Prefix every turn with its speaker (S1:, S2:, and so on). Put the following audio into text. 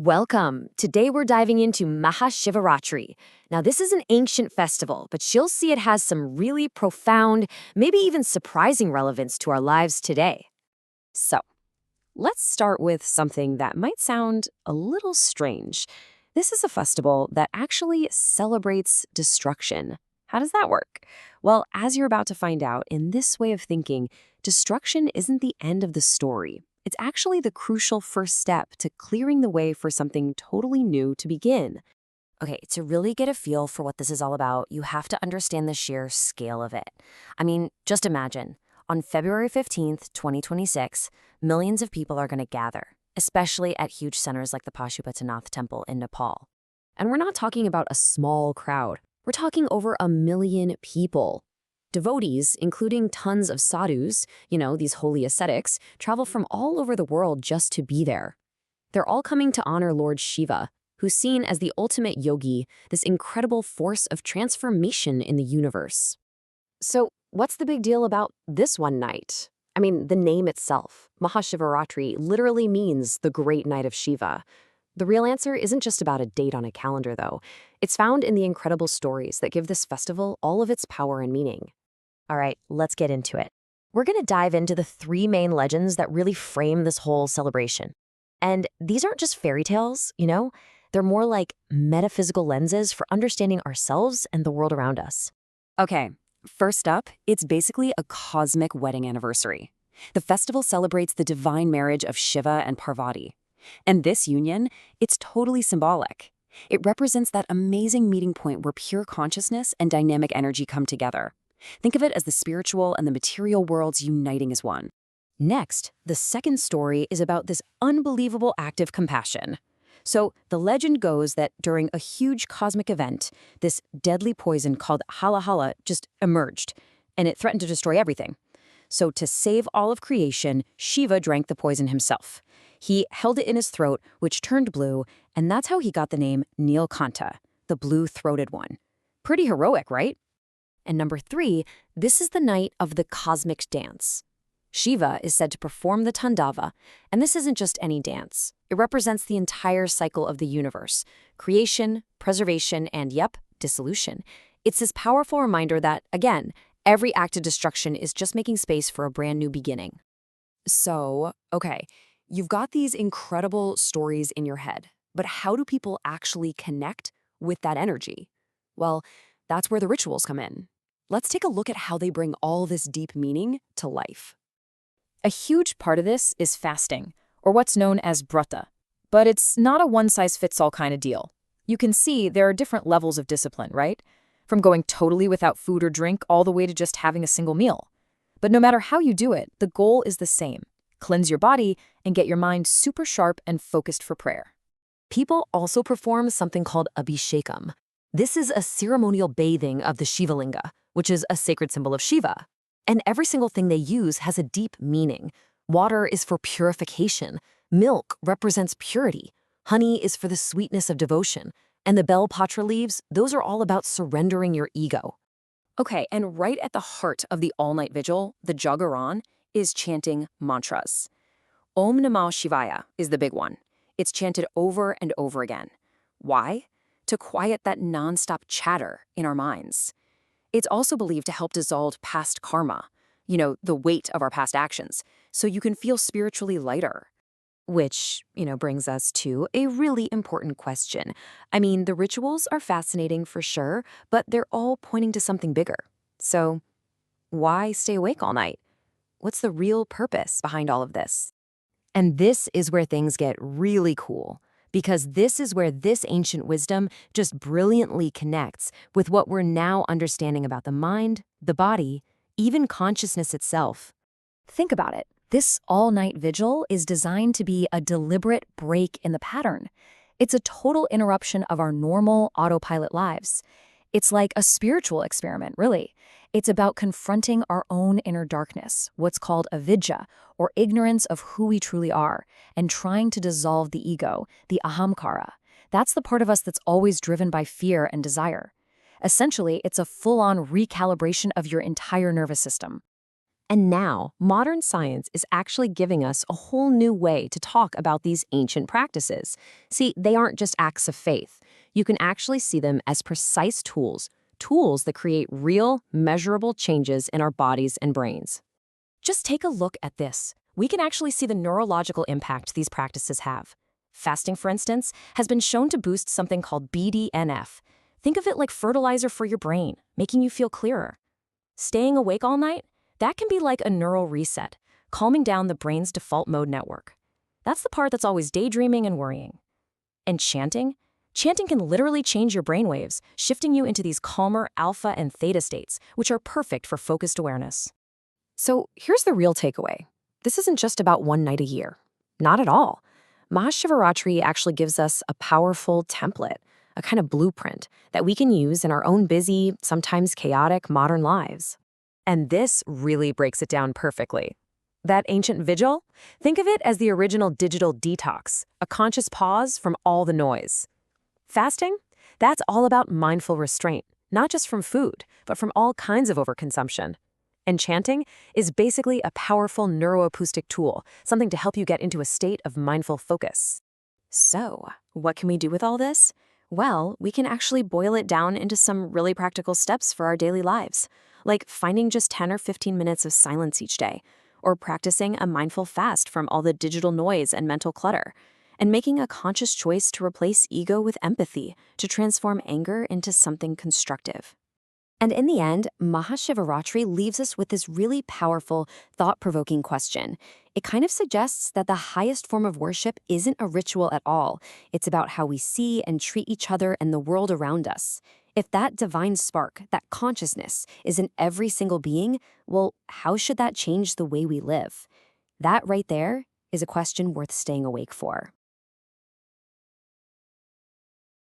S1: Welcome. Today we're diving into Maha Shivratri. Now, this is an ancient festival, but you'll see it has some really profound, maybe even surprising relevance to our lives today. So, let's start with something that might sound a little strange. This is a festival that actually celebrates destruction. How does that work? Well, as you're about to find out, in this way of thinking, destruction isn't the end of the story. It's actually the crucial first step to clearing the way for something totally new to begin. Okay, to really get a feel for what this is all about, you have to understand the sheer scale of it. I mean, just imagine. On February 15th, 2026, millions of people are going to gather, especially at huge centers like the Pashupatinath Temple in Nepal. And we're not talking about a small crowd. We're talking over 1 million people. Devotees, including tons of sadhus, these holy ascetics, travel from all over the world just to be there. They're all coming to honor Lord Shiva, who's seen as the ultimate yogi, this incredible force of transformation in the universe. So, what's the big deal about this one night? I mean, the name itself, Maha Shivratri, literally means the great night of Shiva. The real answer isn't just about a date on a calendar, though. It's found in the incredible stories that give this festival all of its power and meaning. All right, let's get into it. We're going to dive into the 3 main legends that really frame this whole celebration. And these aren't just fairy tales, They're more like metaphysical lenses for understanding ourselves and the world around us. Okay, first up, it's basically a cosmic wedding anniversary. The festival celebrates the divine marriage of Shiva and Parvati. And this union, it's totally symbolic. It represents that amazing meeting point where pure consciousness and dynamic energy come together. Think of it as the spiritual and the material worlds uniting as one. Next, the second story is about this unbelievable act of compassion. So, the legend goes that during a huge cosmic event, this deadly poison called hala hala just emerged, and it threatened to destroy everything. So, to save all of creation, Shiva drank the poison himself. He held it in his throat, which turned blue, and that's how he got the name Nilkanta, the blue-throated one. Pretty heroic, right? And number 3, this is the night of the cosmic dance. Shiva is said to perform the Tandava, and this isn't just any dance. It represents the entire cycle of the universe, creation, preservation, and dissolution. It's this powerful reminder that, again, every act of destruction is just making space for a brand new beginning. So, okay, you've got these incredible stories in your head, but how do people actually connect with that energy? Well, that's where the rituals come in. Let's take a look at how they bring all this deep meaning to life. A huge part of this is fasting, or what's known as brata. But it's not a one-size-fits-all kind of deal. You can see there are different levels of discipline, right? From going totally without food or drink all the way to just having a single meal. But no matter how you do it, the goal is the same. Cleanse your body and get your mind super sharp and focused for prayer. People also perform something called abhishekam. This is a ceremonial bathing of the Shivalinga, which is a sacred symbol of Shiva. And every single thing they use has a deep meaning. Water is for purification. Milk represents purity. Honey is for the sweetness of devotion. And the bell patra leaves, those are all about surrendering your ego. Okay, and right at the heart of the all-night vigil, the Jagaran, is chanting mantras. Om Namah Shivaya is the big one. It's chanted over and over again. Why? To quiet that nonstop chatter in our minds. It's also believed to help dissolve past karma, the weight of our past actions, so you can feel spiritually lighter. Which, brings us to a really important question. I mean, the rituals are fascinating for sure, but they're all pointing to something bigger. So, why stay awake all night? What's the real purpose behind all of this? And this is where things get really cool. Because this is where this ancient wisdom just brilliantly connects with what we're now understanding about the mind, the body, even consciousness itself. Think about it. This all-night vigil is designed to be a deliberate break in the pattern. It's a total interruption of our normal autopilot lives. It's like a spiritual experiment, really. It's about confronting our own inner darkness, what's called avidya, or ignorance of who we truly are, and trying to dissolve the ego, the ahamkara. That's the part of us that's always driven by fear and desire. Essentially, it's a full-on recalibration of your entire nervous system. And now, modern science is actually giving us a whole new way to talk about these ancient practices. See, they aren't just acts of faith. You can actually see them as precise tools that create real, measurable changes in our bodies and brains. Just take a look at this. We can actually see the neurological impact these practices have. Fasting, for instance, has been shown to boost something called BDNF. Think of it like fertilizer for your brain, making you feel clearer. Staying awake all night? That can be like a neural reset, calming down the brain's default mode network. That's the part that's always daydreaming and worrying. And chanting? Chanting can literally change your brainwaves, shifting you into these calmer alpha and theta states, which are perfect for focused awareness. So here's the real takeaway. This isn't just about one night a year. Not at all. Maha Shivratri actually gives us a powerful template, a kind of blueprint that we can use in our own busy, sometimes chaotic modern lives. And this really breaks it down perfectly. That ancient vigil? Think of it as the original digital detox, a conscious pause from all the noise. Fasting? That's all about mindful restraint, not just from food, but from all kinds of overconsumption. And chanting is basically a powerful neuroacoustic tool, something to help you get into a state of mindful focus. So, what can we do with all this? Well, we can actually boil it down into some really practical steps for our daily lives, like finding just 10 or 15 minutes of silence each day, or practicing a mindful fast from all the digital noise and mental clutter, and making a conscious choice to replace ego with empathy to transform anger into something constructive. And in the end, Maha Shivratri leaves us with this really powerful, thought-provoking question. It kind of suggests that the highest form of worship isn't a ritual at all. It's about how we see and treat each other and the world around us. If that divine spark, that consciousness, is in every single being, well, how should that change the way we live? That right there is a question worth staying awake for.